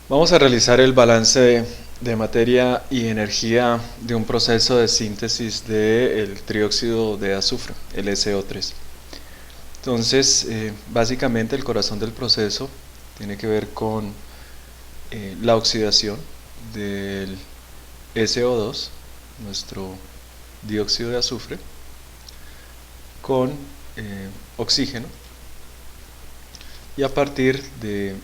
Vamos a realizar el balance de materia y energía de un proceso de síntesis del trióxido de azufre, el SO3. Entonces, básicamente el corazón del proceso tiene que ver con la oxidación del SO2, nuestro dióxido de azufre, con oxígeno, y a partir de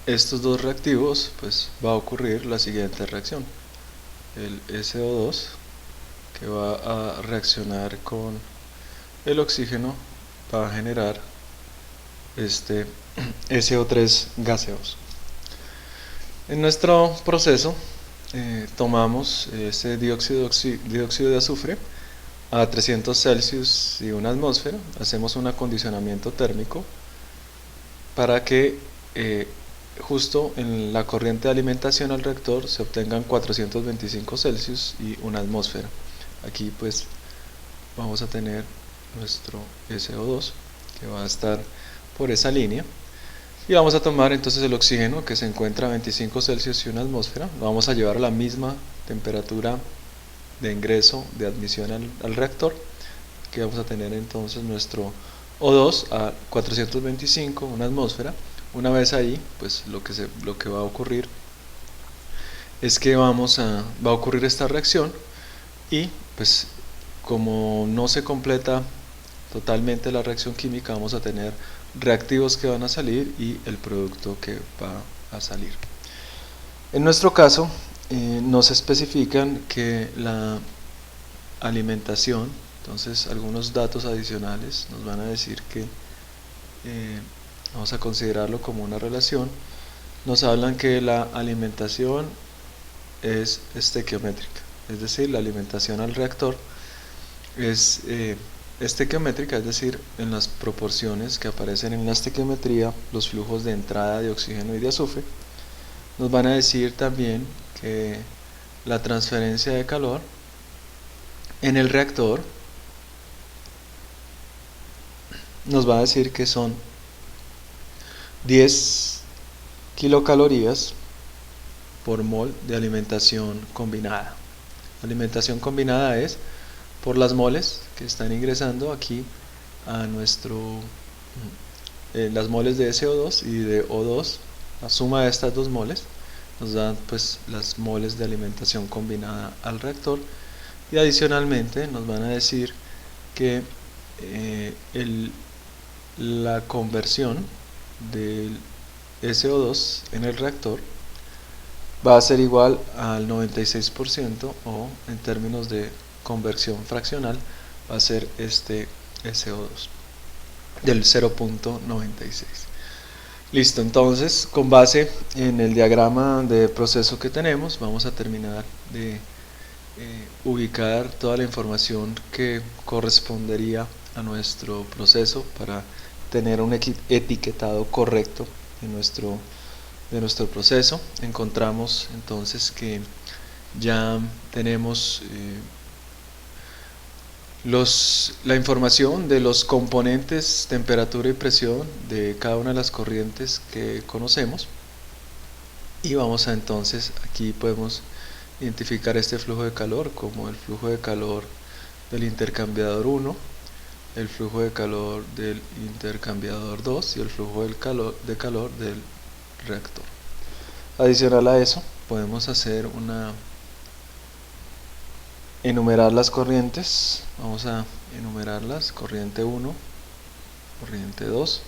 estos dos reactivos pues va a ocurrir la siguiente reacción: el SO2, que va a reaccionar con el oxígeno, va a generar este SO3 gaseoso. En nuestro proceso tomamos ese dióxido de azufre a 300 Celsius y una atmósfera, hacemos un acondicionamiento térmico para que justo en la corriente de alimentación al reactor se obtengan 425 Celsius y una atmósfera. Aquí pues vamos a tener nuestro SO2 que va a estar por esa línea, y vamos a tomar entonces el oxígeno que se encuentra a 25 Celsius y una atmósfera, lo vamos a llevar a la misma temperatura de ingreso de admisión al reactor, que vamos a tener entonces nuestro O2 a 425, una atmósfera. Una vez ahí, pues lo que va a ocurrir es que va a ocurrir esta reacción, y pues como no se completa totalmente la reacción química, vamos a tener reactivos que van a salir y el producto que va a salir. En nuestro caso, nos especifican que la alimentación, entonces algunos datos adicionales nos van a decir que vamos a considerarlo como una relación. Nos hablan que la alimentación es estequiométrica, es decir, la alimentación al reactor es estequiométrica, es decir, en las proporciones que aparecen en la estequiometría, los flujos de entrada de oxígeno y de azufre. Nos van a decir también que la transferencia de calor en el reactor nos va a decir que son 10 kilocalorías por mol de alimentación combinada. La alimentación combinada es por las moles que están ingresando aquí a las moles de SO2 y de O2. La suma de estas dos moles nos dan pues las moles de alimentación combinada al reactor, y adicionalmente nos van a decir que la conversión del SO2 en el reactor va a ser igual al 96%, o en términos de conversión fraccional va a ser este SO2 del 0.96. Listo, entonces con base en el diagrama de proceso que tenemos, vamos a terminar de ubicar toda la información que correspondería a nuestro proceso para tener un etiquetado correcto de nuestro proceso. Encontramos entonces que ya tenemos la información de los componentes temperatura y presión de cada una de las corrientes que conocemos, y vamos a entonces aquí podemos identificar este flujo de calor como el flujo de calor del intercambiador 1, el flujo de calor del intercambiador 2 y el flujo de calor del reactor. Adicional a eso, podemos hacer enumerar las corrientes. Vamos a enumerarlas: corriente 1, corriente 2,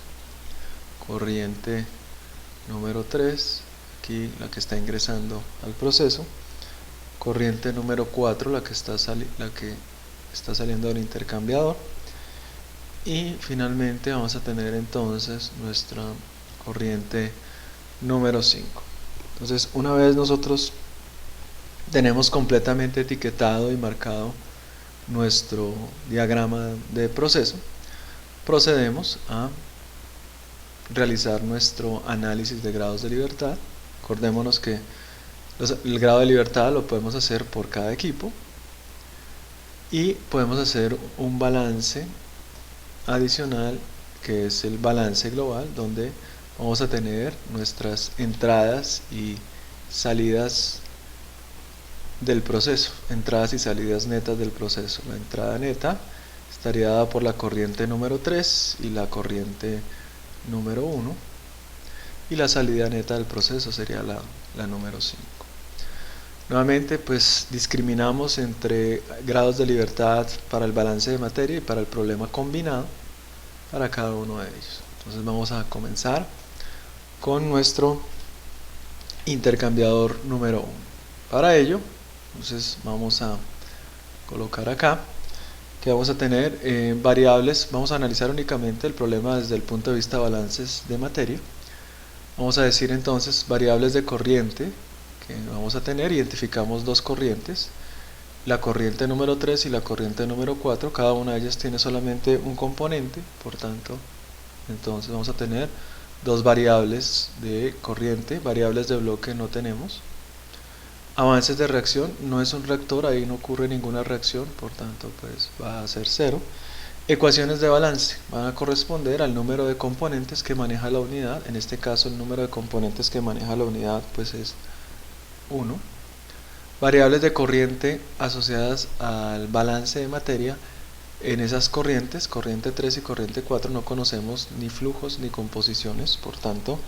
corriente número 3, aquí la que está ingresando al proceso, corriente número 4, la que está saliendo del intercambiador, y finalmente vamos a tener entonces nuestra corriente número 5. Entonces, una vez nosotros tenemos completamente etiquetado y marcado nuestro diagrama de proceso, procedemos a realizar nuestro análisis de grados de libertad. Acordémonos que el grado de libertad lo podemos hacer por cada equipo, y podemos hacer un balance adicional que es el balance global, donde vamos a tener nuestras entradas y salidas del proceso, entradas y salidas netas del proceso. La entrada neta estaría dada por la corriente número 3 y la corriente número 1, y la salida neta del proceso sería la número 5. Nuevamente, pues discriminamos entre grados de libertad para el balance de materia y para el problema combinado para cada uno de ellos. Entonces vamos a comenzar con nuestro intercambiador número 1. Para ello, entonces vamos a colocar acá que vamos a tener variables. Vamos a analizar únicamente el problema desde el punto de vista de balances de materia. Vamos a decir entonces variables de corriente que vamos a tener. Identificamos dos corrientes, la corriente número 3 y la corriente número 4. Cada una de ellas tiene solamente un componente, por tanto, entonces vamos a tener dos variables de corriente. Variables de bloque no tenemos. Avances de reacción, no es un reactor, ahí no ocurre ninguna reacción, por tanto pues va a ser 0. Ecuaciones de balance van a corresponder al número de componentes que maneja la unidad. En este caso el número de componentes que maneja la unidad pues es 1. Variables de corriente asociadas al balance de materia. En esas corrientes, corriente 3 y corriente 4, no conocemos ni flujos ni composiciones, por tanto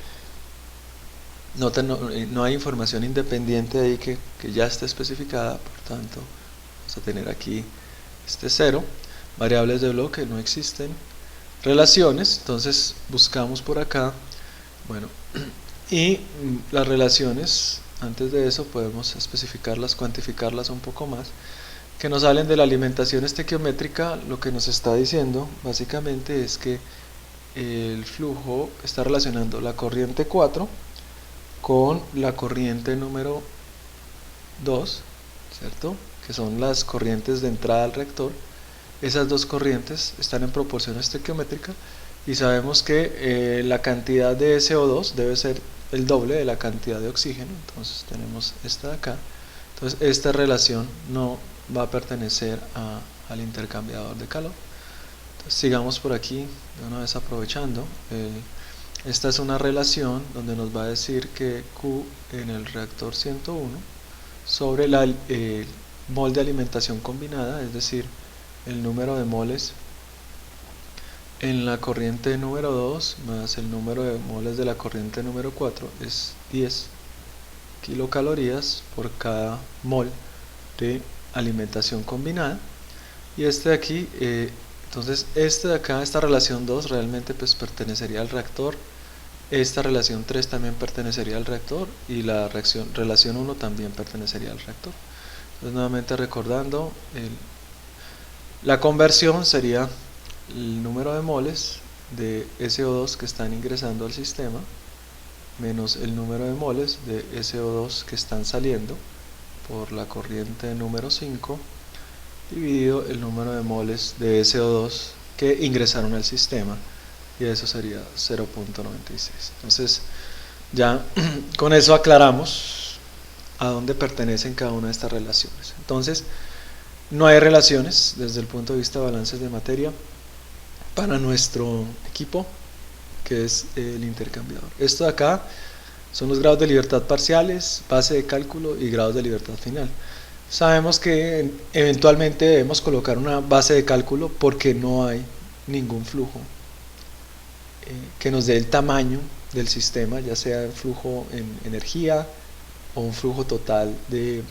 no hay información independiente ahí que ya esté especificada, por tanto vamos a tener aquí este 0. Variables de bloque no existen. Relaciones, entonces buscamos por acá, bueno, y las relaciones, antes de eso podemos especificarlas, cuantificarlas un poco más, que nos salen de la alimentación estequiométrica. Lo que nos está diciendo básicamente es que el flujo está relacionando la corriente 4 con la corriente número 2, ¿cierto? Que son las corrientes de entrada al reactor. Esas dos corrientes están en proporción estequiométrica y sabemos que la cantidad de SO2 debe ser el doble de la cantidad de oxígeno. Entonces tenemos esta de acá. Entonces esta relación no va a pertenecer al intercambiador de calor. Entonces sigamos por aquí de una vez aprovechando. Esta es una relación donde nos va a decir que Q en el reactor 101 sobre el mol de alimentación combinada, es decir, el número de moles en la corriente número 2 más el número de moles de la corriente número 4 es 10 kilocalorías por cada mol de alimentación combinada. Y este de aquí, entonces este de acá, esta relación 2 realmente pues pertenecería al reactor. Esta relación 3 también pertenecería al reactor y la relación 1 también pertenecería al reactor. Entonces nuevamente recordando, la conversión sería el número de moles de SO2 que están ingresando al sistema menos el número de moles de SO2 que están saliendo por la corriente número 5 dividido el número de moles de SO2 que ingresaron al sistema, y eso sería 0.96. Entonces ya con eso aclaramos a dónde pertenecen cada una de estas relaciones. Entonces no hay relaciones desde el punto de vista de balances de materia para nuestro equipo, que es el intercambiador. Esto de acá son los grados de libertad parciales, base de cálculo y grados de libertad final. Sabemos que eventualmente debemos colocar una base de cálculo porque no hay ningún flujo que nos dé el tamaño del sistema, ya sea el flujo en energía o un flujo total de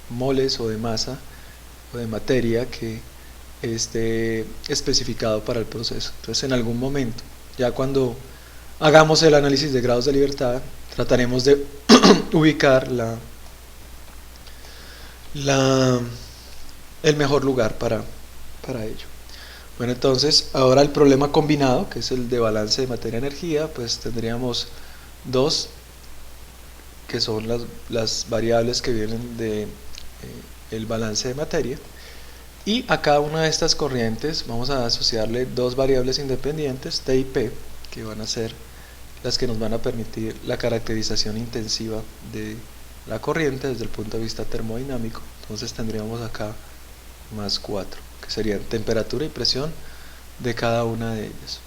moles o de masa o de materia que esté especificado para el proceso. Entonces en algún momento, ya cuando hagamos el análisis de grados de libertad, trataremos de ubicar el mejor lugar para ello. Bueno, entonces ahora el problema combinado, que es el de balance de materia-energía, pues tendríamos dos, que son las variables que vienen de el balance de materia, y a cada una de estas corrientes vamos a asociarle dos variables independientes, T y P, que van a ser las que nos van a permitir la caracterización intensiva de la corriente desde el punto de vista termodinámico. Entonces tendríamos acá más 4, que serían temperatura y presión de cada una de ellas.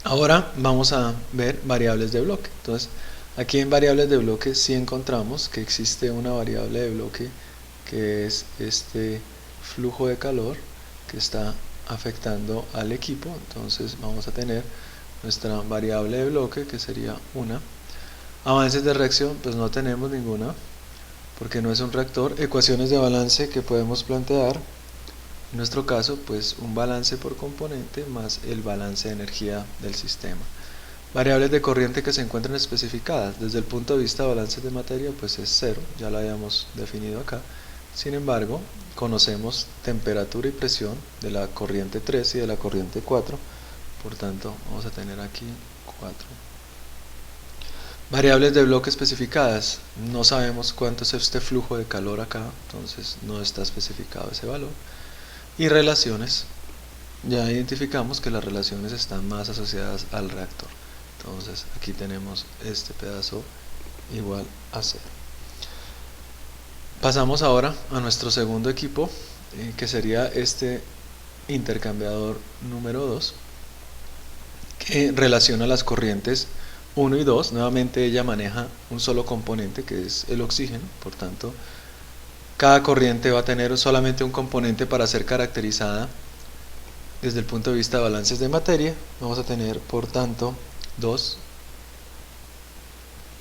Ahora vamos a ver variables de bloque. Entonces, aquí en variables de bloque sí encontramos que existe una variable de bloque que es este flujo de calor que está afectando al equipo. Entonces vamos a tener nuestra variable de bloque, que sería una. Avances de reacción, pues no tenemos ninguna porque no es un reactor. Ecuaciones de balance que podemos plantear, en nuestro caso, pues un balance por componente más el balance de energía del sistema. Variables de corriente que se encuentran especificadas. Desde el punto de vista de balances de materia, pues es 0, ya lo habíamos definido acá. Sin embargo, conocemos temperatura y presión de la corriente 3 y de la corriente 4, por tanto vamos a tener aquí 4. Variables de bloque especificadas. No sabemos cuánto es este flujo de calor acá, entonces no está especificado ese valor. Y relaciones, ya identificamos que las relaciones están más asociadas al reactor. Entonces aquí tenemos este pedazo igual a 0. Pasamos ahora a nuestro segundo equipo, que sería este intercambiador número 2, que relaciona las corrientes 1 y 2. Nuevamente ella maneja un solo componente, que es el oxígeno, por tanto cada corriente va a tener solamente un componente para ser caracterizada. Desde el punto de vista de balances de materia, vamos a tener, por tanto, dos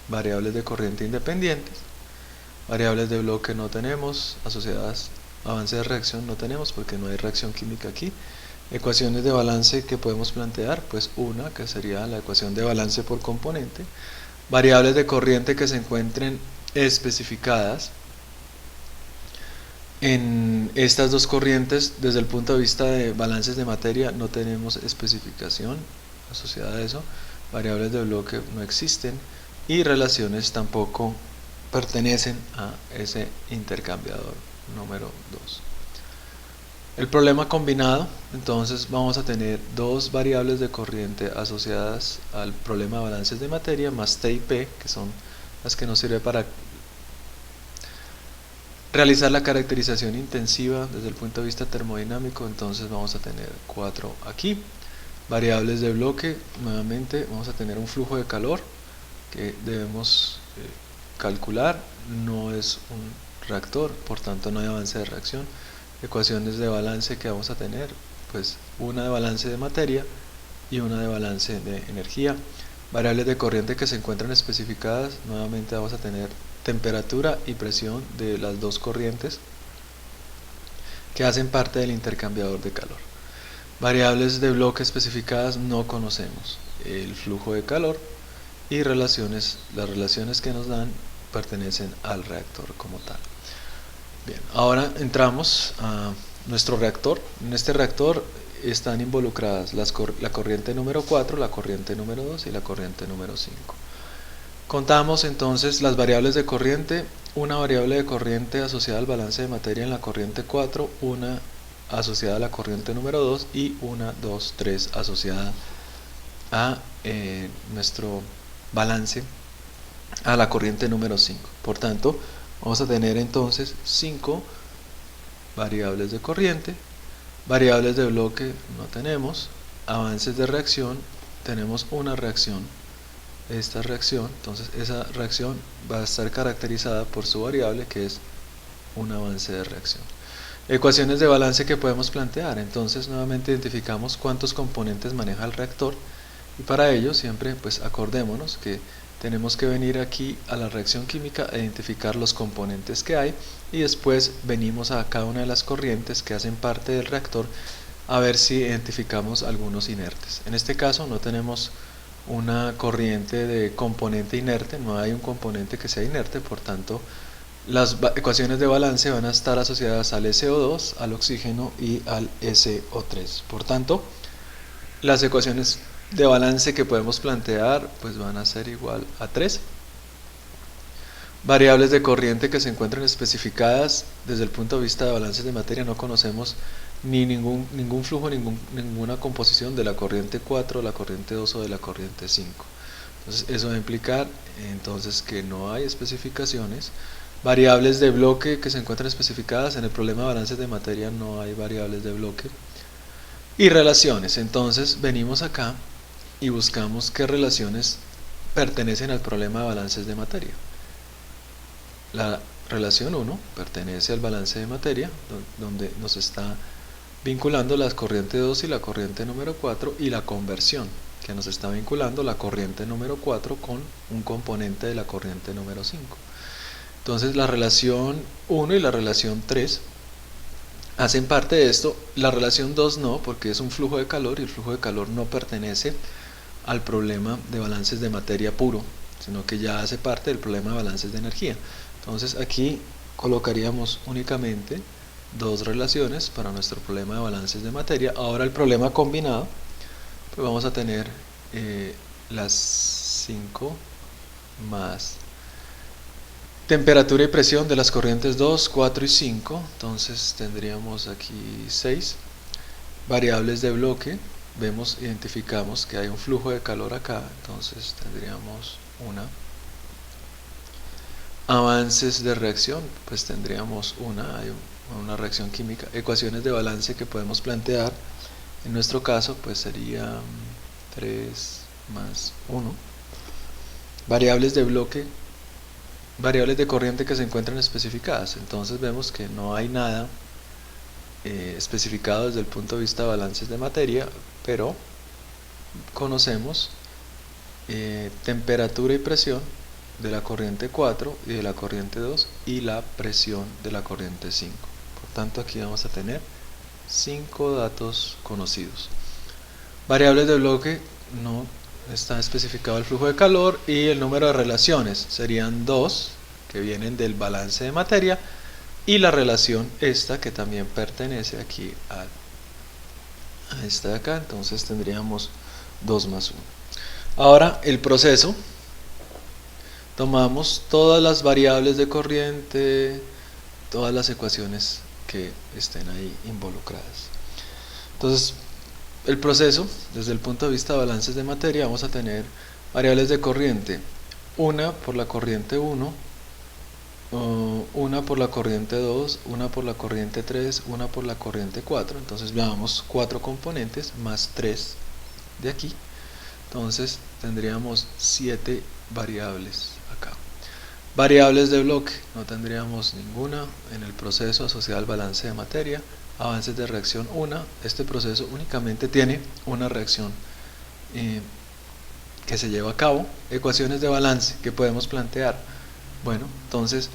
variables de corriente independientes. Variables de bloque no tenemos, asociadas a avance de reacción no tenemos porque no hay reacción química aquí. Ecuaciones de balance que podemos plantear, pues una, que sería la ecuación de balance por componente. Variables de corriente que se encuentren especificadas. En estas dos corrientes, desde el punto de vista de balances de materia, no tenemos especificación asociada a eso. Variables de bloque no existen y relaciones tampoco pertenecen a ese intercambiador número 2. El problema combinado, entonces vamos a tener dos variables de corriente asociadas al problema de balances de materia más T y P, que son las que nos sirven para realizar la caracterización intensiva desde el punto de vista termodinámico. Entonces vamos a tener 4 aquí. Variables de bloque, nuevamente vamos a tener un flujo de calor que debemos calcular. No es un reactor, por tanto no hay avance de reacción. Ecuaciones de balance que vamos a tener, pues una de balance de materia y una de balance de energía. Variables de corriente que se encuentran especificadas, nuevamente vamos a tener temperatura y presión de las dos corrientes que hacen parte del intercambiador de calor. Variables de bloque especificadas no conocemos, el flujo de calor y relaciones, las relaciones que nos dan pertenecen al reactor como tal. Bien, ahora entramos a nuestro reactor. En este reactor están involucradas la corriente número 4, la corriente número 2 y la corriente número 5. Contamos entonces las variables de corriente, una variable de corriente asociada al balance de materia en la corriente 4, una asociada a la corriente número 2 y una, 2, 3 asociada a nuestro balance a la corriente número 5. Por tanto, vamos a tener entonces 5 variables de corriente, variables de bloque no tenemos, avances de reacción, tenemos una reacción. Esta reacción, entonces esa reacción va a estar caracterizada por su variable, que es un avance de reacción. Ecuaciones de balance que podemos plantear, entonces nuevamente identificamos cuántos componentes maneja el reactor y para ello siempre pues acordémonos que tenemos que venir aquí a la reacción química e identificar los componentes que hay y después venimos a cada una de las corrientes que hacen parte del reactor a ver si identificamos algunos inertes. En este caso no tenemos una corriente de componente inerte, no hay un componente que sea inerte, por tanto las ecuaciones de balance van a estar asociadas al SO2, al oxígeno y al SO3. Por tanto, las ecuaciones de balance que podemos plantear pues van a ser igual a 3. Variables de corriente que se encuentran especificadas desde el punto de vista de balances de materia, no conocemos ni ningún flujo, ninguna composición de la corriente 4, la corriente 2 o de la corriente 5. Entonces eso va a implicar entonces que no hay especificaciones. Variables de bloque que se encuentran especificadas, en el problema de balances de materia no hay variables de bloque. Y relaciones, entonces venimos acá y buscamos qué relaciones pertenecen al problema de balances de materia. La relación 1 pertenece al balance de materia, donde nos está vinculando la corriente 2 y la corriente número 4, y la conversión, que nos está vinculando la corriente número 4 con un componente de la corriente número 5. Entonces la relación 1 y la relación 3 hacen parte de esto. La relación 2 no, porque es un flujo de calor, y el flujo de calor no pertenece al problema de balances de materia puro, sino que ya hace parte del problema de balances de energía. Entonces aquí colocaríamos únicamente dos relaciones para nuestro problema de balances de materia. Ahora el problema combinado, pues vamos a tener las 5 más temperatura y presión de las corrientes 2, 4 y 5. Entonces tendríamos aquí 6 variables de bloque. Vemos, identificamos que hay un flujo de calor acá, entonces tendríamos avances de reacción, pues tendríamos hay una reacción química, ecuaciones de balance que podemos plantear. En nuestro caso pues sería 3 más 1, variables de bloque, variables de corriente que se encuentran especificadas. Entonces vemos que no hay nada especificado desde el punto de vista de balances de materia, pero conocemos temperatura y presión de la corriente 4 y de la corriente 2 y la presión de la corriente 5. Por tanto aquí vamos a tener 5 datos conocidos. Variables de bloque, no está especificado el flujo de calor, y el número de relaciones serían 2 que vienen del balance de materia, y la relación esta que también pertenece aquí a esta de acá. Entonces tendríamos 2 más 1. Ahora el proceso, tomamos todas las variables de corriente, todas las ecuaciones que estén ahí involucradas. Entonces el proceso, desde el punto de vista de balances de materia, vamos a tener variables de corriente, una por la corriente 1, una por la corriente 2, una por la corriente 3, una por la corriente 4. Entonces veamos 4 componentes más 3 de aquí. Entonces tendríamos 7 variables acá. Variables de bloque, no tendríamos ninguna en el proceso asociado al balance de materia. Avances de reacción 1, este proceso únicamente tiene una reacción que se lleva a cabo. Ecuaciones de balance que podemos plantear. Bueno, entonces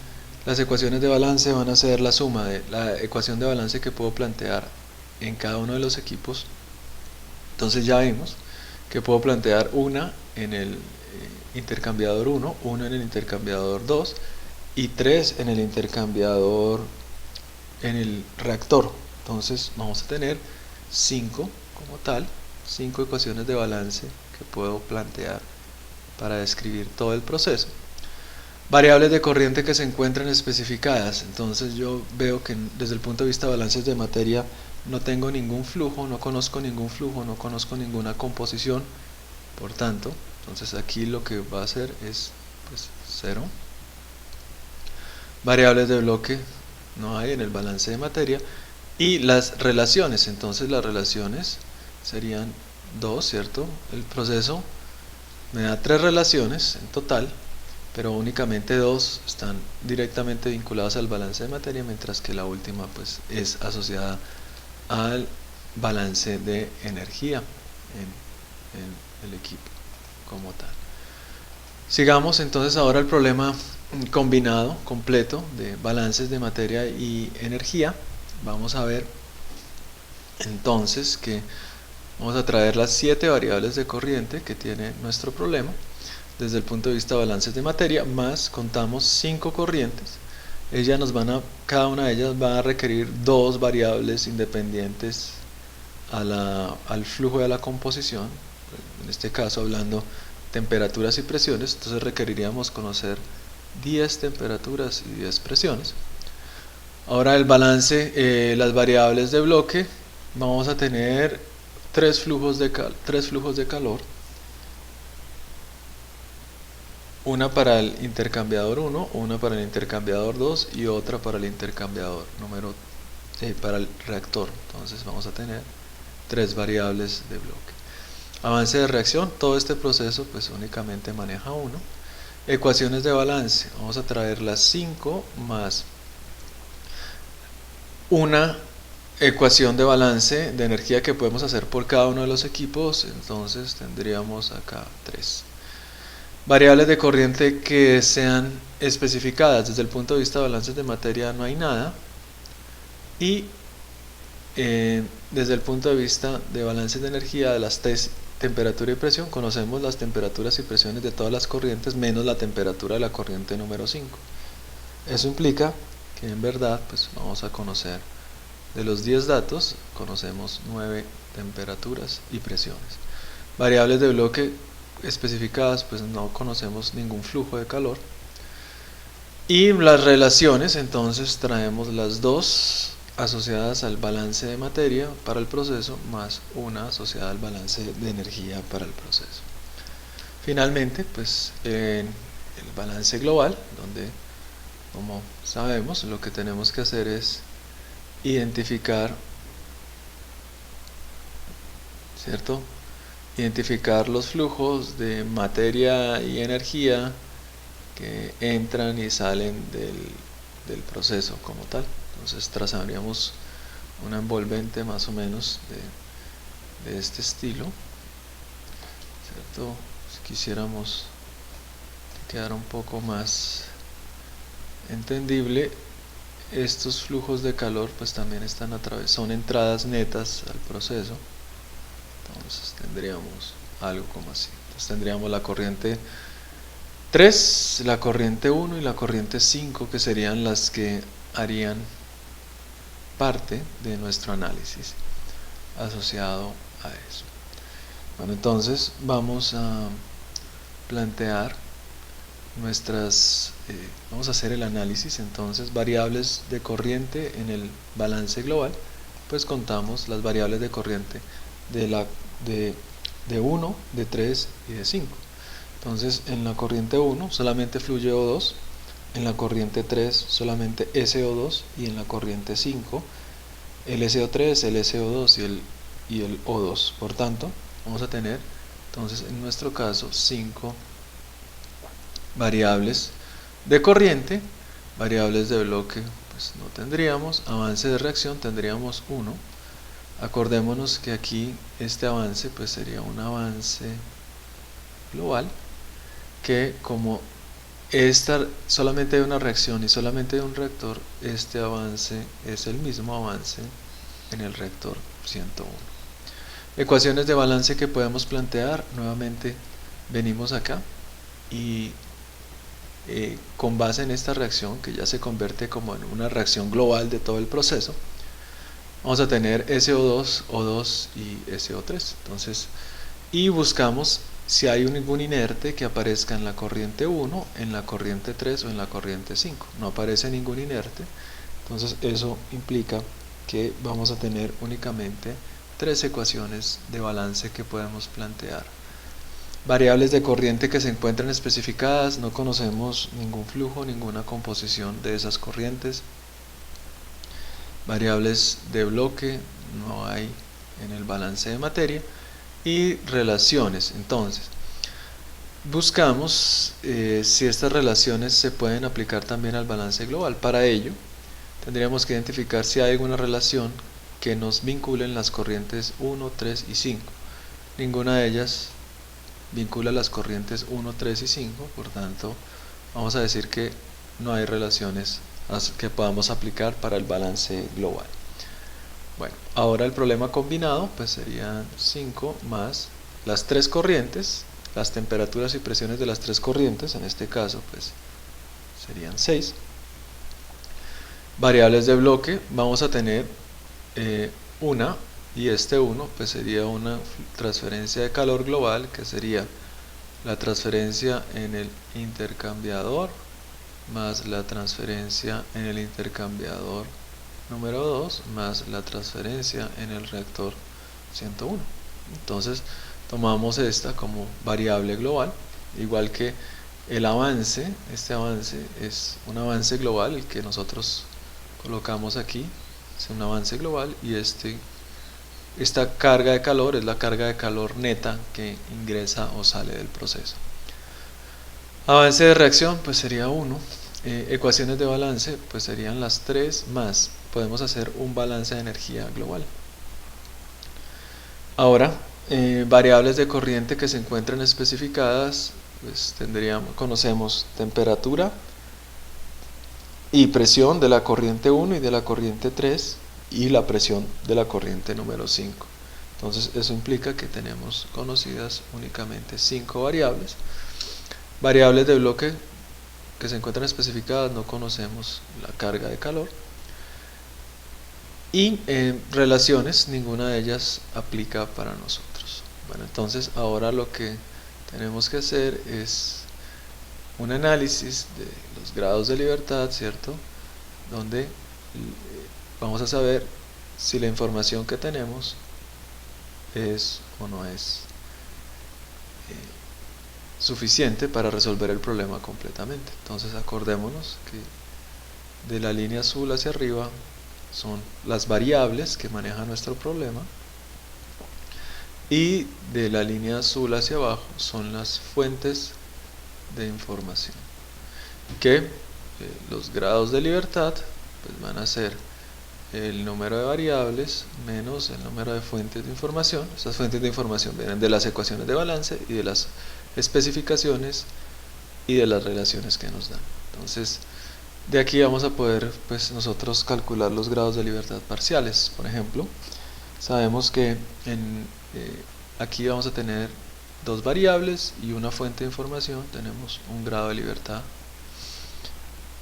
las ecuaciones de balance van a ser la suma de la ecuación de balance que puedo plantear en cada uno de los equipos. Entonces ya vimos que puedo plantear una en el intercambiador 1, una en el intercambiador 2 y 3 en el intercambiador, en el reactor. Entonces vamos a tener 5 como tal, 5 ecuaciones de balance que puedo plantear para describir todo el proceso. Variables de corriente que se encuentran especificadas. Entonces yo veo que desde el punto de vista de balances de materia no tengo ningún flujo, no conozco ningún flujo, no conozco ninguna composición. Por tanto, entonces aquí lo que va a hacer es pues 0. Variables de bloque no hay en el balance de materia. Y las relaciones, entonces las relaciones serían 2, ¿cierto? El proceso me da 3 relaciones en total, pero únicamente 2 están directamente vinculadas al balance de materia, mientras que la última pues es asociada al balance de energía en el equipo como tal. Sigamos entonces ahora el problema combinado, completo, de balances de materia y energía. Vamos a ver entonces que vamos a traer las 7 variables de corriente que tiene nuestro problema desde el punto de vista de balances de materia, más contamos 5 corrientes. Cada una de ellas va a requerir 2 variables independientes al flujo de la composición, en este caso hablando temperaturas y presiones. Entonces requeriríamos conocer 10 temperaturas y 10 presiones. Ahora el balance, las variables de bloque, vamos a tener 3 flujos de calor, una para el intercambiador 1, una para el intercambiador 2 y otra para el intercambiador para el reactor. Entonces vamos a tener 3 variables de bloque. Avance de reacción, todo este proceso pues únicamente maneja 1. Ecuaciones de balance, vamos a traer las 5 más una ecuación de balance de energía que podemos hacer por cada uno de los equipos, entonces tendríamos acá 3. Variables de corriente que sean especificadas. Desde el punto de vista de balances de materia no hay nada, y desde el punto de vista de balances de energía de las temperatura y presión, conocemos las temperaturas y presiones de todas las corrientes menos la temperatura de la corriente número 5. Eso implica que en verdad pues vamos a conocer de los 10 datos, conocemos 9 temperaturas y presiones. Variables de bloque especificadas, pues no conocemos ningún flujo de calor. Y las relaciones, entonces traemos las dos asociadas al balance de materia para el proceso más una asociada al balance de energía para el proceso. Finalmente, pues en el balance global, donde como sabemos lo que tenemos que hacer es identificar, ¿cierto? Identificar los flujos de materia y energía que entran y salen del proceso como tal. Entonces trazaríamos una envolvente más o menos de este estilo, ¿cierto? Si quisiéramos que quedara un poco más entendible, estos flujos de calor pues también están son entradas netas al proceso. Entonces tendríamos algo como así. Entonces tendríamos la corriente 3, la corriente 1 y la corriente 5, que serían las que harían parte de nuestro análisis asociado a eso. Bueno, entonces vamos a plantear vamos a hacer el análisis. Entonces, variables de corriente en el balance global, pues contamos las variables de corriente de 1, de 3 y de 5. Entonces, en la corriente 1 solamente fluye O2, en la corriente 3 solamente SO2, y en la corriente 5 el SO3, el SO2 y el O2. Por tanto, vamos a tener entonces en nuestro caso 5 variables de corriente. Variables de bloque pues no tendríamos. Avance de reacción tendríamos 1. Acordémonos que aquí este avance pues sería un avance global, que como solamente hay una reacción y solamente hay un reactor, este avance es el mismo avance en el reactor 101. Ecuaciones de balance que podemos plantear, nuevamente venimos acá y con base en esta reacción, que ya se convierte como en una reacción global de todo el proceso, vamos a tener SO2, O2 y SO3. Entonces, y buscamos si hay ningún inerte que aparezca en la corriente 1, en la corriente 3 o en la corriente 5. No aparece ningún inerte, entonces eso implica que vamos a tener únicamente 3 ecuaciones de balance que podemos plantear. Variables de corriente que se encuentran especificadas, no conocemos ningún flujo, ninguna composición de esas corrientes. Variables de bloque, no hay en el balance de materia. Y relaciones, entonces buscamos si estas relaciones se pueden aplicar también al balance global. Para ello tendríamos que identificar si hay alguna relación que nos vincule en las corrientes 1, 3 y 5. Ninguna de ellas vincula las corrientes 1, 3 y 5, por tanto vamos a decir que no hay relaciones que podamos aplicar para el balance global. Bueno, ahora el problema combinado pues serían 5 más las 3 corrientes, las temperaturas y presiones de las 3 corrientes, en este caso pues serían 6. Variables de bloque, vamos a tener una, y este 1 pues sería una transferencia de calor global, que sería la transferencia en el intercambiador más la transferencia en el intercambiador número 2 más la transferencia en el reactor 101. Entonces tomamos esta como variable global, igual que el avance. Este avance es un avance global, el que nosotros colocamos aquí es un avance global, y este esta carga de calor es la carga de calor neta que ingresa o sale del proceso. Avance de reacción pues sería 1. Ecuaciones de balance pues serían las 3 más. Podemos hacer un balance de energía global. Ahora, variables de corriente que se encuentran especificadas, pues conocemos temperatura y presión de la corriente 1 y de la corriente 3 y la presión de la corriente número 5. Entonces eso implica que tenemos conocidas únicamente 5 variables. Variables de bloque que se encuentran especificadas, no conocemos la carga de calor. Y relaciones, ninguna de ellas aplica para nosotros. Bueno, entonces ahora lo que tenemos que hacer es un análisis de los grados de libertad, ¿cierto? Donde vamos a saber si la información que tenemos es o no es suficiente para resolver el problema completamente. Entonces acordémonos que de la línea azul hacia arriba son las variables que maneja nuestro problema y de la línea azul hacia abajo son las fuentes de información, que los grados de libertad pues van a ser el número de variables menos el número de fuentes de información. Estas fuentes de información vienen de las ecuaciones de balance y de las especificaciones y de las relaciones que nos dan. Entonces de aquí vamos a poder pues nosotros calcular los grados de libertad parciales. Por ejemplo, sabemos que aquí vamos a tener dos variables y una fuente de información, tenemos un grado de libertad.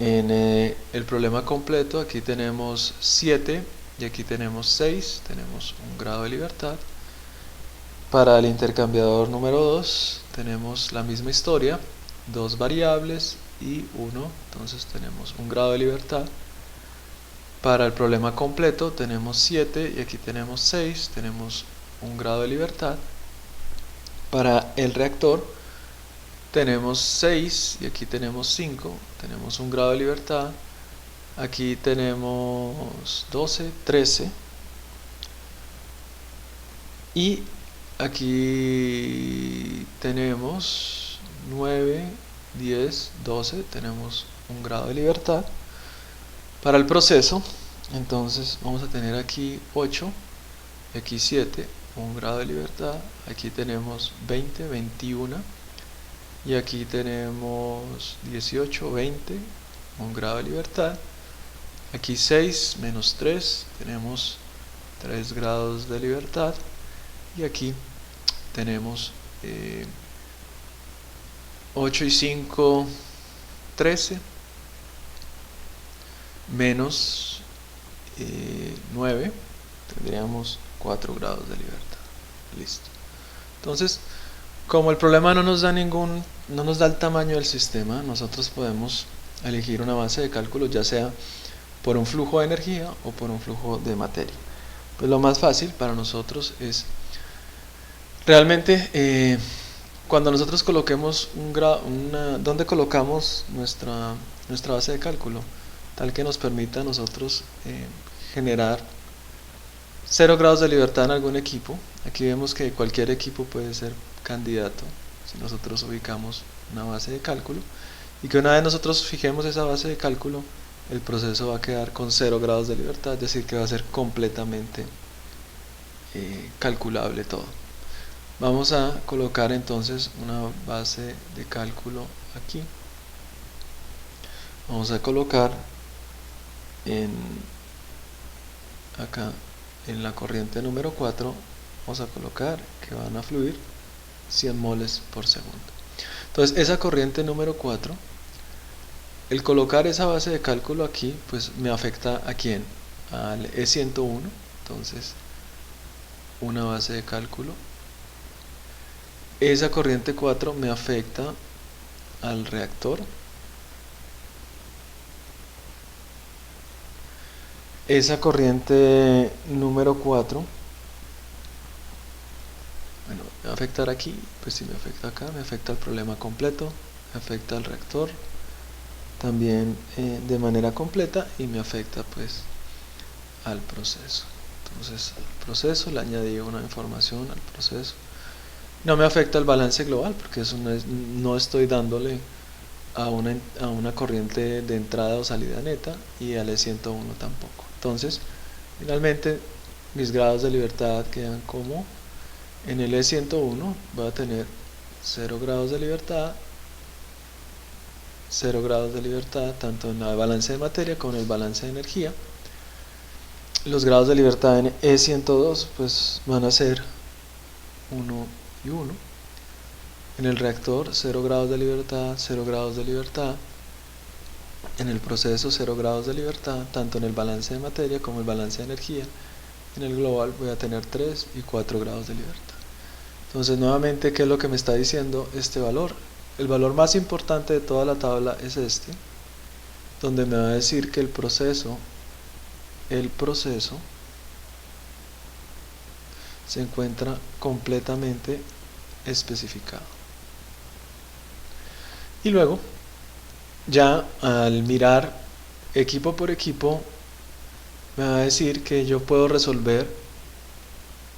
En el problema completo aquí tenemos 7 y aquí tenemos 6, tenemos un grado de libertad. Para el intercambiador número 2 tenemos la misma historia, dos variables y 1, entonces tenemos un grado de libertad. Para el problema completo tenemos 7 y aquí tenemos 6, tenemos un grado de libertad. Para el reactor tenemos 6 y aquí tenemos 5, tenemos un grado de libertad. Aquí tenemos 12, 13 y aquí tenemos 9, 10, 12, tenemos un grado de libertad. Para el proceso, entonces vamos a tener aquí 8, aquí 7, un grado de libertad. Aquí tenemos 20, 21 y aquí tenemos 18, 20, un grado de libertad. Aquí 6 menos 3, tenemos 3 grados de libertad. Y aquí tenemos 8 y 5, 13, menos 9, tendríamos 4 grados de libertad. Listo. Entonces, como el problema no nos da el tamaño del sistema, nosotros podemos elegir una base de cálculo, ya sea por un flujo de energía o por un flujo de materia. Pues lo más fácil para nosotros es realmente cuando nosotros coloquemos donde colocamos nuestra base de cálculo, tal que nos permita a nosotros generar 0 grados de libertad en algún equipo. Aquí vemos que cualquier equipo puede ser candidato si nosotros ubicamos una base de cálculo, y que una vez nosotros fijemos esa base de cálculo, el proceso va a quedar con 0 grados de libertad, es decir, que va a ser completamente calculable todo. Vamos a colocar entonces una base de cálculo aquí. Vamos a colocar acá en la corriente número 4, vamos a colocar que van a fluir 100 moles por segundo. Entonces esa corriente número 4, el colocar esa base de cálculo aquí, pues me afecta ¿a quién? Al E101. Entonces una base de cálculo. Esa corriente 4 me afecta al reactor. Esa corriente número 4, bueno, me va a afectar aquí, pues si me afecta acá, me afecta al problema completo, me afecta al reactor también de manera completa y me afecta pues al proceso. Entonces al proceso le añadí una información al proceso. No me afecta el balance global porque eso no estoy dándole a una corriente de entrada o salida neta, y al E101 tampoco. Entonces finalmente mis grados de libertad quedan como: en el E101 voy a tener 0 grados de libertad, 0 grados de libertad, tanto en el balance de materia como en el balance de energía. Los grados de libertad en E102 pues van a ser 1 y 1. En el reactor 0 grados de libertad, 0 grados de libertad. En el proceso 0 grados de libertad, tanto en el balance de materia como el balance de energía. En el global voy a tener 3 y 4 grados de libertad. Entonces nuevamente, ¿qué es lo que me está diciendo este valor? El valor más importante de toda la tabla es este, donde me va a decir que el proceso se encuentra completamente especificado. Y luego, ya al mirar equipo por equipo, me va a decir que yo puedo resolver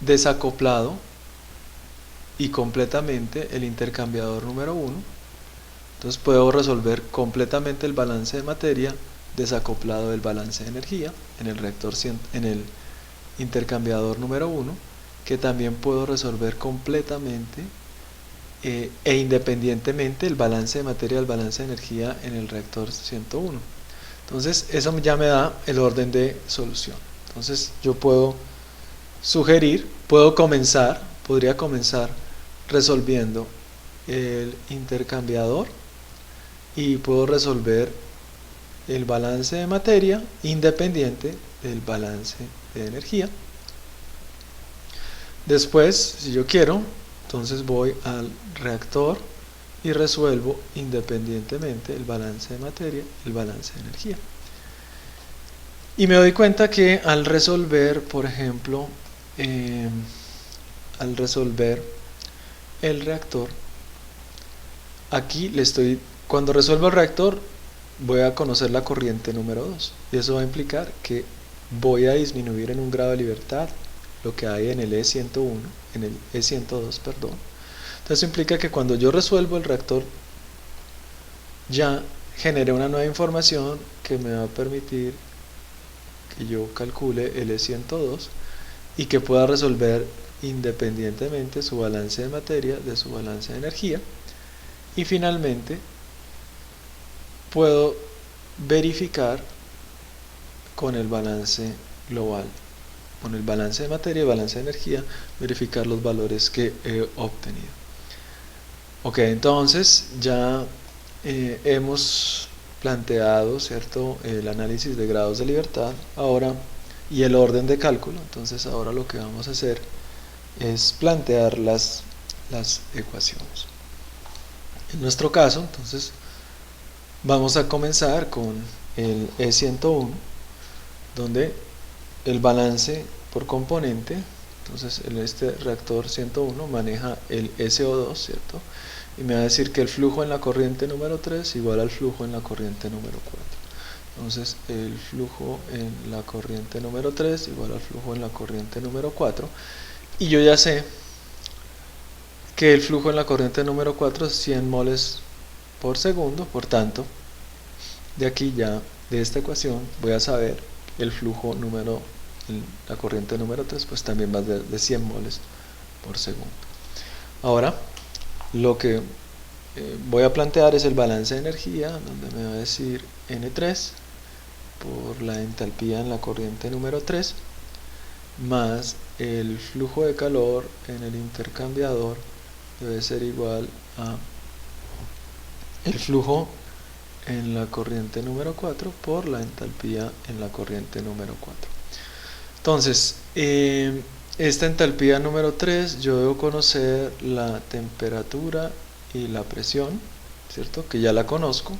desacoplado y completamente el intercambiador número 1. Entonces puedo resolver completamente el balance de materia desacoplado del balance de energía en el reactor, en el intercambiador número 1, que también puedo resolver completamente e independientemente el balance de materia del balance de energía en el reactor 101. Entonces eso ya me da el orden de solución. Entonces yo puedo sugerir, podría comenzar resolviendo el intercambiador y puedo resolver el balance de materia independiente del balance de energía. Después, si yo quiero, entonces voy al reactor y resuelvo independientemente el balance de materia y el balance de energía. Y me doy cuenta que al resolver, por ejemplo, al resolver el reactor, aquí cuando resuelvo el reactor voy a conocer la corriente número 2, y eso va a implicar que voy a disminuir en un grado de libertad lo que hay en el E101, en el E102, perdón. Entonces eso implica que cuando yo resuelvo el reactor ya generé una nueva información que me va a permitir que yo calcule el E102 y que pueda resolver independientemente su balance de materia de su balance de energía. Y finalmente puedo verificar con el balance global, con el balance de materia y balance de energía, verificar los valores que he obtenido. Ok, entonces ya hemos planteado, ¿cierto?, el análisis de grados de libertad ahora y el orden de cálculo. Entonces ahora lo que vamos a hacer es plantear las ecuaciones. En nuestro caso, entonces, vamos a comenzar con el E101, donde el balance por componente, entonces este reactor 101 maneja el SO2, ¿cierto? Y me va a decir que el flujo en la corriente número 3 igual al flujo en la corriente número 4. Entonces el flujo en la corriente número 3 igual al flujo en la corriente número 4. Y yo ya sé que el flujo en la corriente número 4 es 100 moles por segundo, por tanto, de aquí ya, de esta ecuación, voy a saber el flujo en la corriente número 3, pues también va de 100 moles por segundo. Ahora, lo que voy a plantear es el balance de energía, donde me va a decir N3 por la entalpía en la corriente número 3, más el flujo de calor en el intercambiador debe ser igual a el flujo en la corriente número 4 por la entalpía en la corriente número 4. Entonces, esta entalpía número 3, yo debo conocer la temperatura y la presión, ¿cierto?, que ya la conozco.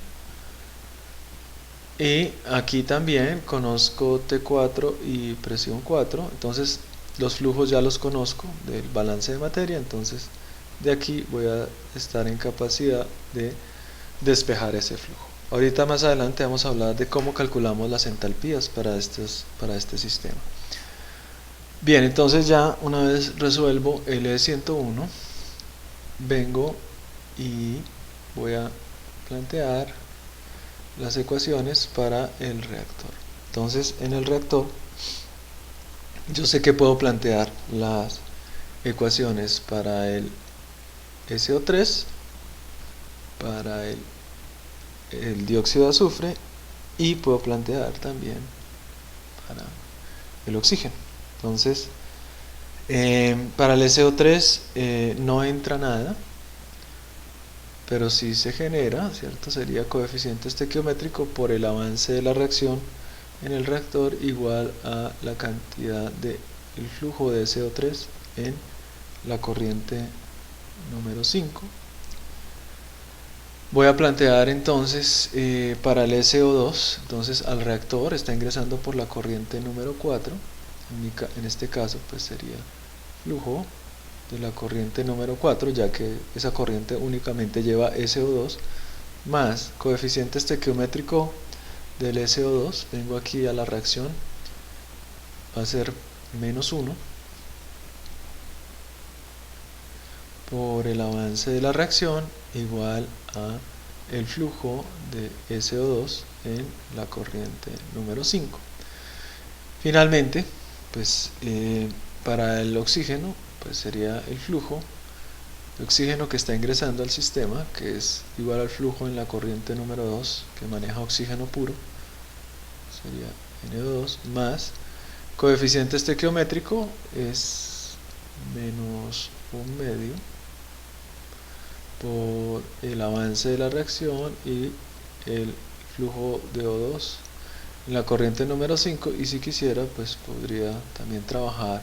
Y aquí también conozco T4 y presión 4, entonces los flujos ya los conozco del balance de materia, entonces de aquí voy a estar en capacidad de despejar ese flujo. Ahorita más adelante vamos a hablar de cómo calculamos las entalpías para este sistema. Bien, entonces ya una vez resuelvo L101, vengo y voy a plantear las ecuaciones para el reactor. Entonces en el reactor yo sé que puedo plantear las ecuaciones para el SO3, para el dióxido de azufre, y puedo plantear también para el oxígeno. Entonces para el SO3 no entra nada, pero sí se genera, ¿cierto? Sería coeficiente estequiométrico por el avance de la reacción en el reactor igual a la cantidad del flujo de SO3 en la corriente número 5. Voy a plantear entonces para el SO2, entonces al reactor está ingresando por la corriente número 4, en este caso pues sería flujo de la corriente número 4, ya que esa corriente únicamente lleva SO2, más coeficiente estequiométrico del SO2, vengo aquí a la reacción, va a ser menos 1, por el avance de la reacción igual a el flujo de SO2 en la corriente número 5. Finalmente, pues para el oxígeno, pues sería el flujo de oxígeno que está ingresando al sistema, que es igual al flujo en la corriente número 2 que maneja oxígeno puro, sería N2 más coeficiente estequiométrico es menos 1/2 por el avance de la reacción y el flujo de O2 en la corriente número 5, y si quisiera pues podría también trabajar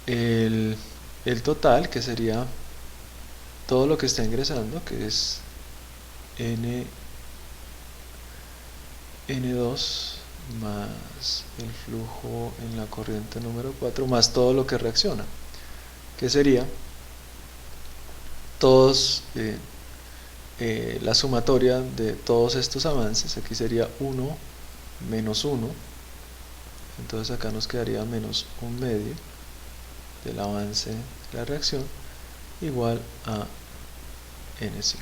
el total, que sería todo lo que está ingresando, que es N2 más el flujo en la corriente número 4 más todo lo que reacciona, que sería todos la sumatoria de todos estos avances. Aquí sería 1 menos 1, entonces acá nos quedaría menos 1/2 del avance de la reacción igual a N5.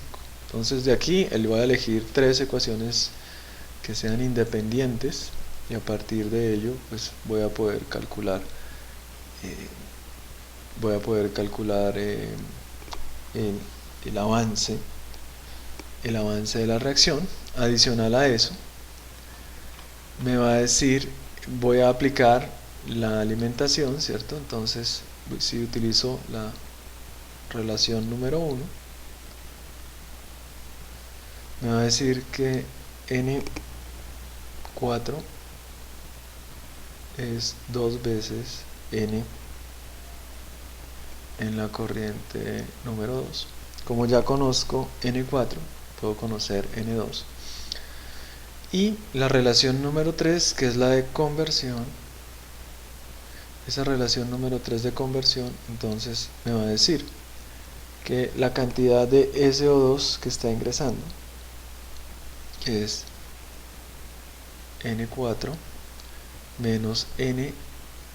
Entonces de aquí voy a elegir 3 ecuaciones que sean independientes, y a partir de ello pues voy a poder calcular el avance de la reacción. Adicional a eso me va a decir, voy a aplicar la alimentación, ¿cierto? Entonces si utilizo la relación número 1, me va a decir que N4 es 2 veces N en la corriente número 2. Como ya conozco N4, puedo conocer N2. Y la relación número 3, que es la de conversión, esa relación número 3 de conversión, entonces me va a decir que la cantidad de SO2 que está ingresando, que es N4 menos N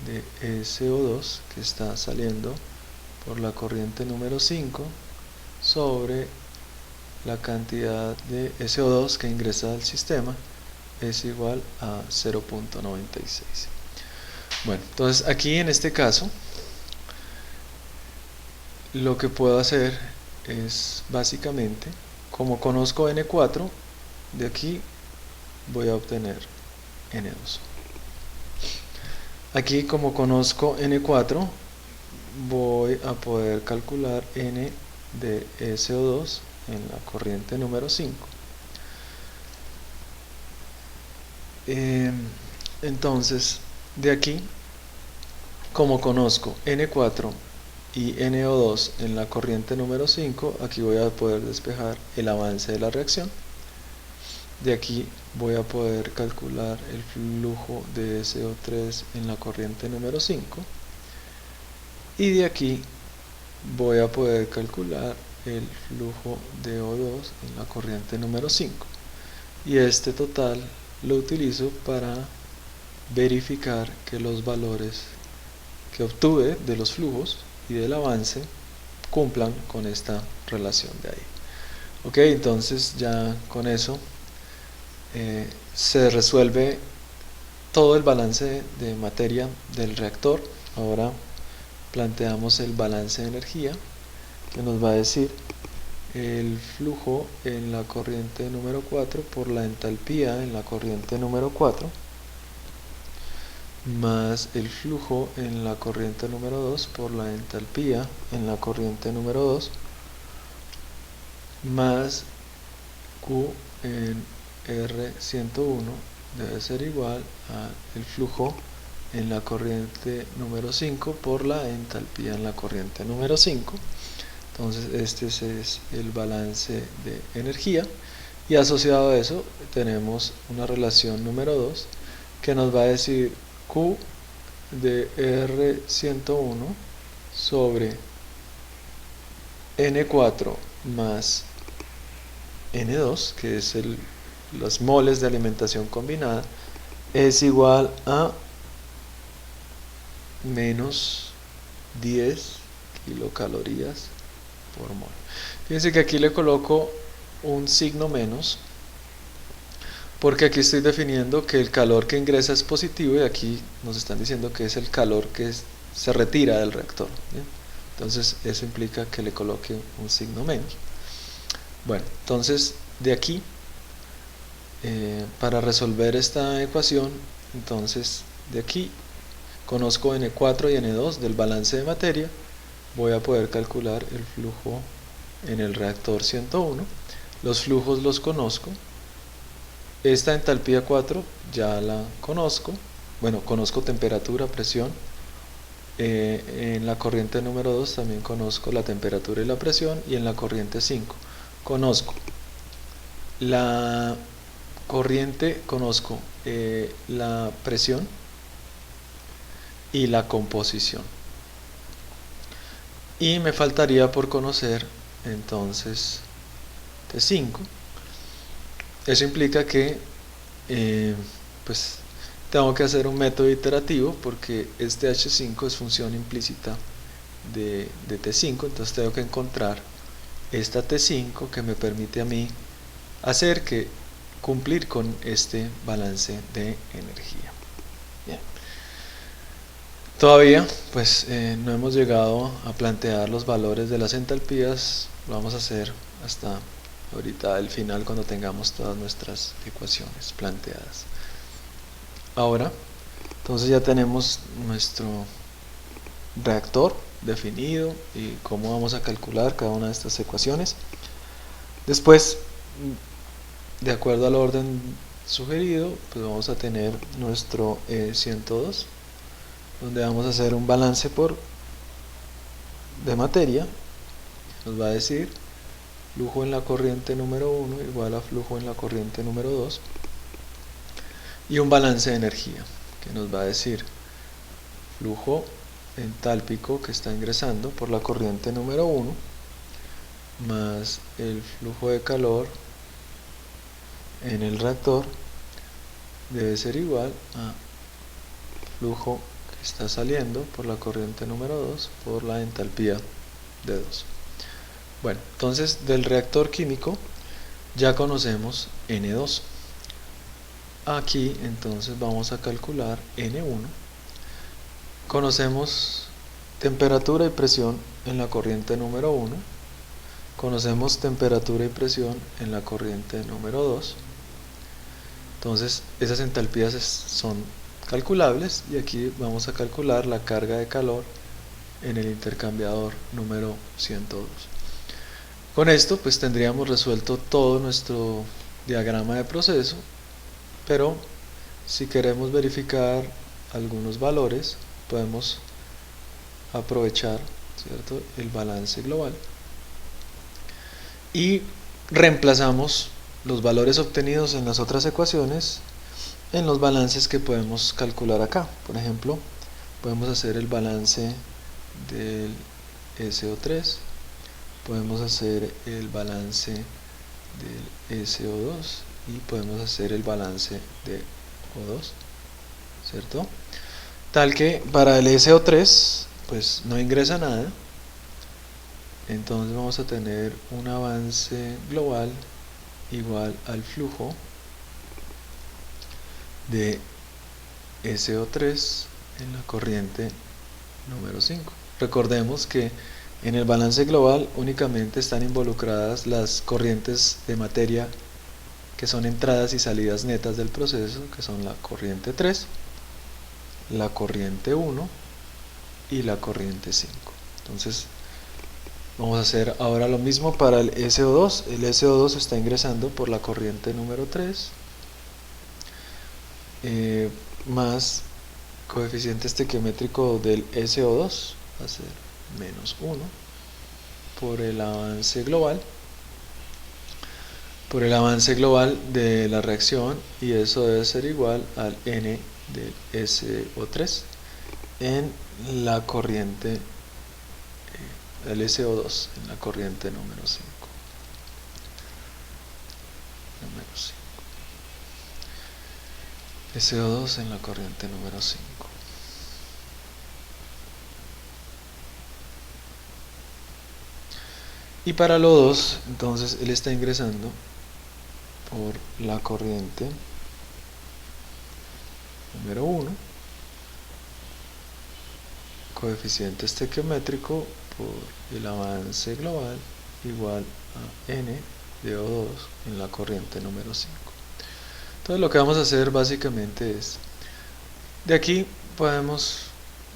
de SO2 que está saliendo por la corriente número 5 sobre la cantidad de SO2 que ingresa al sistema, es igual a 0.96. Bueno, entonces aquí en este caso lo que puedo hacer es básicamente, como conozco N4, de aquí voy a obtener N2. Aquí como conozco N4, voy a poder calcular N de SO2 en la corriente número 5. Entonces, de aquí, como conozco N4 y NO2 en la corriente número 5, aquí voy a poder despejar el avance de la reacción. De aquí voy a poder calcular el flujo de SO3 en la corriente número 5. Y de aquí voy a poder calcular el flujo de O2 en la corriente número 5. Y este total lo utilizo para verificar que los valores que obtuve de los flujos y del avance cumplan con esta relación de ahí. Ok, entonces ya con eso se resuelve todo el balance de materia del reactor. Ahora planteamos el balance de energía, que nos va a decir el flujo en la corriente número 4 por la entalpía en la corriente número 4 más el flujo en la corriente número 2 por la entalpía en la corriente número 2 más Q en R101 debe ser igual al flujo en la corriente número 5 por la entalpía en la corriente número 5. Entonces este es el balance de energía, y asociado a eso tenemos una relación número 2 que nos va a decir Q de R101 sobre N4 más N2, que es los moles de alimentación combinada, es igual a menos 10 kilocalorías por mol. Fíjense que aquí le coloco un signo menos porque aquí estoy definiendo que el calor que ingresa es positivo, y aquí nos están diciendo que es el calor que se retira del reactor. ¿Bien? Entonces eso implica que le coloque un signo menos. Bueno, entonces de aquí para resolver esta ecuación, entonces de aquí conozco N4 y N2 del balance de materia, voy a poder calcular el flujo en el reactor 101. Los flujos los conozco. Esta entalpía 4 ya la conozco. Bueno, conozco temperatura, presión. En la corriente número 2 también conozco la temperatura y la presión. Y en la corriente 5 conozco la corriente, conozco la presión y la composición. Y me faltaría por conocer entonces T5. Eso implica que pues tengo que hacer un método iterativo, porque este H5 es función implícita de T5. Entonces tengo que encontrar esta T5 que me permite a mí cumplir con este balance de energía. Bien. Todavía pues no hemos llegado a plantear los valores de las entalpías. Lo vamos a hacer hasta ahorita al final, cuando tengamos todas nuestras ecuaciones planteadas. Ahora entonces ya tenemos nuestro reactor definido y cómo vamos a calcular cada una de estas ecuaciones. Después, de acuerdo al orden sugerido, pues vamos a tener nuestro E102, donde vamos a hacer un balance de materia. Nos va a decir flujo en la corriente número 1 igual a flujo en la corriente número 2, y un balance de energía que nos va a decir flujo entálpico que está ingresando por la corriente número 1 más el flujo de calor en el reactor debe ser igual a flujo que está saliendo por la corriente número 2 por la entalpía de 2. Bueno, entonces del reactor químico ya conocemos N2. Aquí entonces vamos a calcular N1. Conocemos temperatura y presión en la corriente número 1. Conocemos temperatura y presión en la corriente número 2. Entonces esas entalpías son calculables, y aquí vamos a calcular la carga de calor en el intercambiador número 102. Con esto pues tendríamos resuelto todo nuestro diagrama de proceso, pero si queremos verificar algunos valores podemos aprovechar, ¿cierto?, el balance global, y reemplazamos los valores obtenidos en las otras ecuaciones en los balances que podemos calcular acá. Por ejemplo, podemos hacer el balance del SO3, podemos hacer el balance del SO2 y podemos hacer el balance de O2, ¿cierto? tal que para el SO3 pues no ingresa nada. Entonces vamos a tener un avance global igual al flujo de SO3 en la corriente número 5. Recordemos que en el balance global únicamente están involucradas las corrientes de materia que son entradas y salidas netas del proceso, que son la corriente 3, la corriente 1 y la corriente 5. Entonces vamos a hacer ahora lo mismo para el SO2. El SO2 está ingresando por la corriente número 3 más coeficiente estequiométrico del SO2 va a ser menos 1 por el avance global de la reacción, y eso debe ser igual al N del SO3 en la corriente el SO2 en la corriente número 5. SO2 en la corriente número 5. Y para lo 2, entonces él está ingresando por la corriente número 1, coeficiente estequiométrico por el avance global igual a N de O2 en la corriente número 5. Entonces lo que vamos a hacer básicamente es, de aquí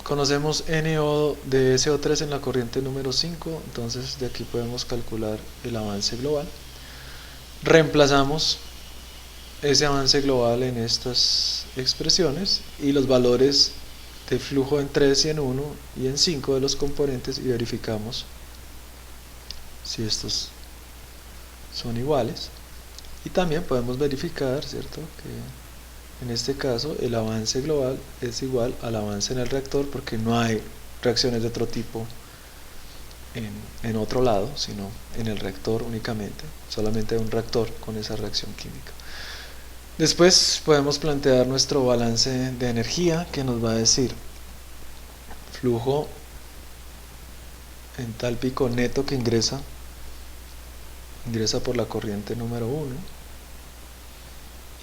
conocemos NO de SO3 en la corriente número 5, entonces de aquí podemos calcular el avance global. Reemplazamos ese avance global en estas expresiones y los valores de flujo en 3 y en 1 y en 5 de los componentes, y verificamos si estos son iguales. Y también podemos verificar, ¿cierto?, que en este caso el avance global es igual al avance en el reactor, porque no hay reacciones de otro tipo en otro lado, sino en el reactor únicamente, solamente un reactor con esa reacción química. Después podemos plantear nuestro balance de energía, que nos va a decir flujo entálpico neto que ingresa por la corriente número 1,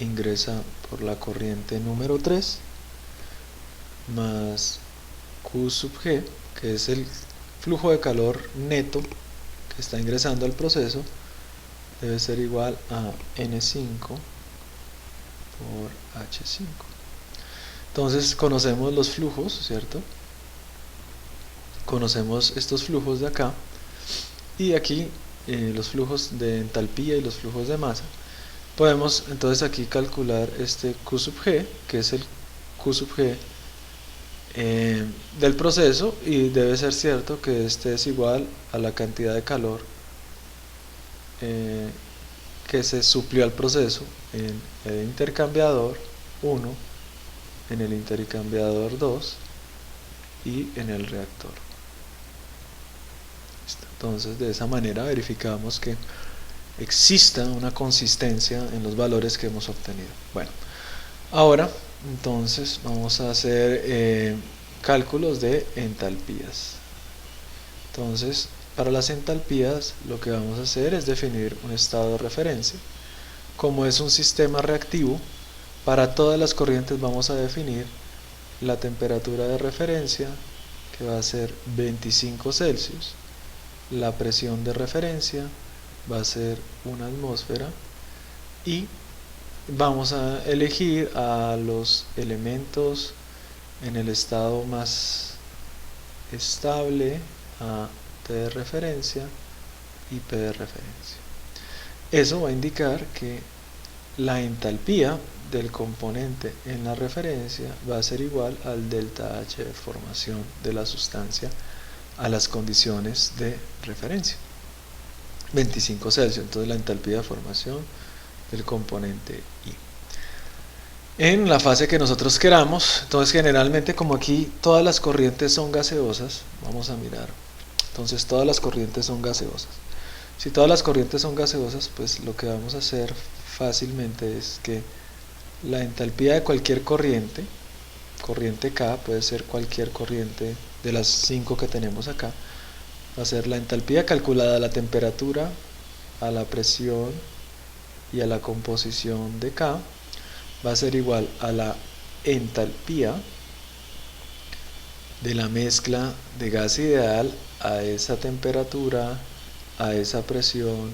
ingresa por la corriente número 3, más Q sub G, que es el flujo de calor neto que está ingresando al proceso, debe ser igual a N5 por H5. Entonces conocemos los flujos, ¿cierto? Conocemos estos flujos de acá, y aquí los flujos de entalpía y los flujos de masa. Podemos entonces aquí calcular este Q sub G, que es el Q sub G del proceso, y debe ser cierto que este es igual a la cantidad de calor que se suplió al proceso en el intercambiador 1, en el intercambiador 2 y en el reactor. Entonces de esa manera verificamos que exista una consistencia en los valores que hemos obtenido. Bueno, ahora entonces vamos a hacer cálculos de entalpías. Entonces para las entalpías lo que vamos a hacer es definir un estado de referencia. Como es un sistema reactivo, para todas las corrientes vamos a definir la temperatura de referencia, que va a ser 25 Celsius, la presión de referencia va a ser 1 atmósfera, y vamos a elegir a los elementos en el estado más estable, a T de referencia y P de referencia. Eso va a indicar que la entalpía del componente en la referencia va a ser igual al delta H de formación de la sustancia a las condiciones de referencia, 25 Celsius. Entonces la entalpía de formación del componente I en la fase que nosotros queramos. Entonces generalmente, como aquí todas las corrientes son gaseosas, vamos a mirar, entonces todas las corrientes son gaseosas. Si todas las corrientes son gaseosas, pues lo que vamos a hacer fácilmente es que la entalpía de cualquier corriente corriente K, puede ser cualquier corriente de las 5 que tenemos acá, va a ser la entalpía calculada a la temperatura, a la presión y a la composición de K, va a ser igual a la entalpía de la mezcla de gas ideal a esa temperatura, a esa presión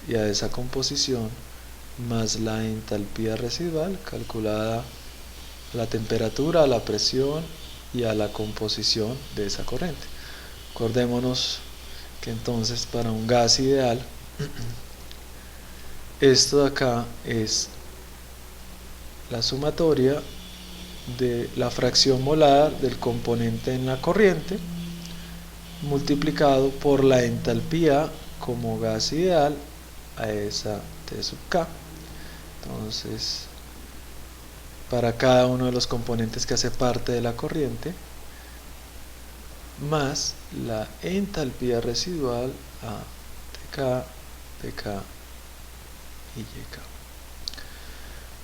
y a esa composición, más la entalpía residual calculada a la temperatura, a la presión y a la composición de esa corriente. Acordémonos que entonces para un gas ideal esto de acá es la sumatoria de la fracción molar del componente en la corriente multiplicado por la entalpía como gas ideal a esa T sub K. Entonces, para cada uno de los componentes que hace parte de la corriente, más la entalpía residual a Tk, Pk y Yk.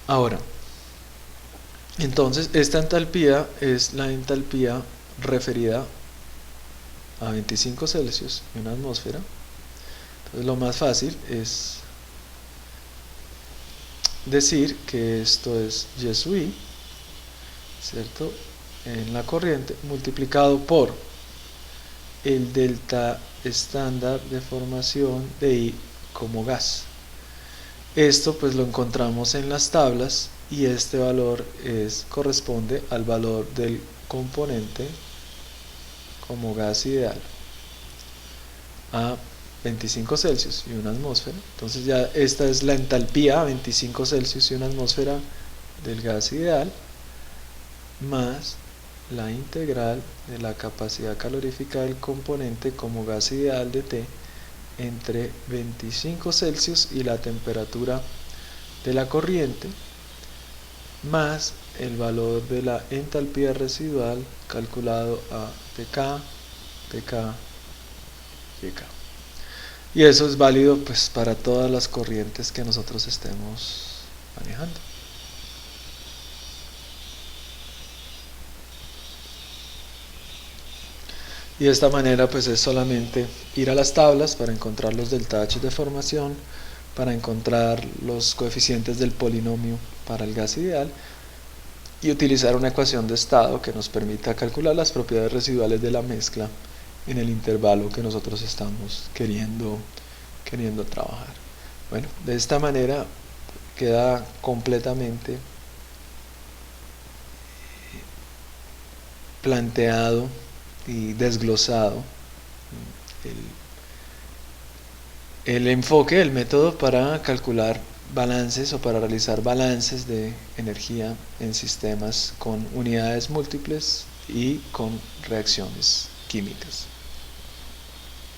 Ahora, entonces esta entalpía es la entalpía referida a 25 Celsius y una atmósfera. Entonces lo más fácil es decir que esto es Y sub I, ¿cierto?, en la corriente multiplicado por el delta estándar de formación de I como gas. Esto pues lo encontramos en las tablas y este valor corresponde al valor del componente como gas ideal a 25 Celsius y una atmósfera. Entonces ya esta es la entalpía a 25 Celsius y una atmósfera del gas ideal, más la integral de la capacidad calorífica del componente como gas ideal de T entre 25 Celsius y la temperatura de la corriente, más el valor de la entalpía residual calculado a Pk, Pk y K. Y eso es válido pues para todas las corrientes que nosotros estemos manejando. Y de esta manera pues es solamente ir a las tablas para encontrar los delta H de formación, para encontrar los coeficientes del polinomio para el gas ideal y utilizar una ecuación de estado que nos permita calcular las propiedades residuales de la mezcla en el intervalo que nosotros estamos queriendo trabajar. Bueno, de esta manera queda completamente planteado y desglosado el enfoque, el método para calcular balances o para realizar balances de energía en sistemas con unidades múltiples y con reacciones químicas.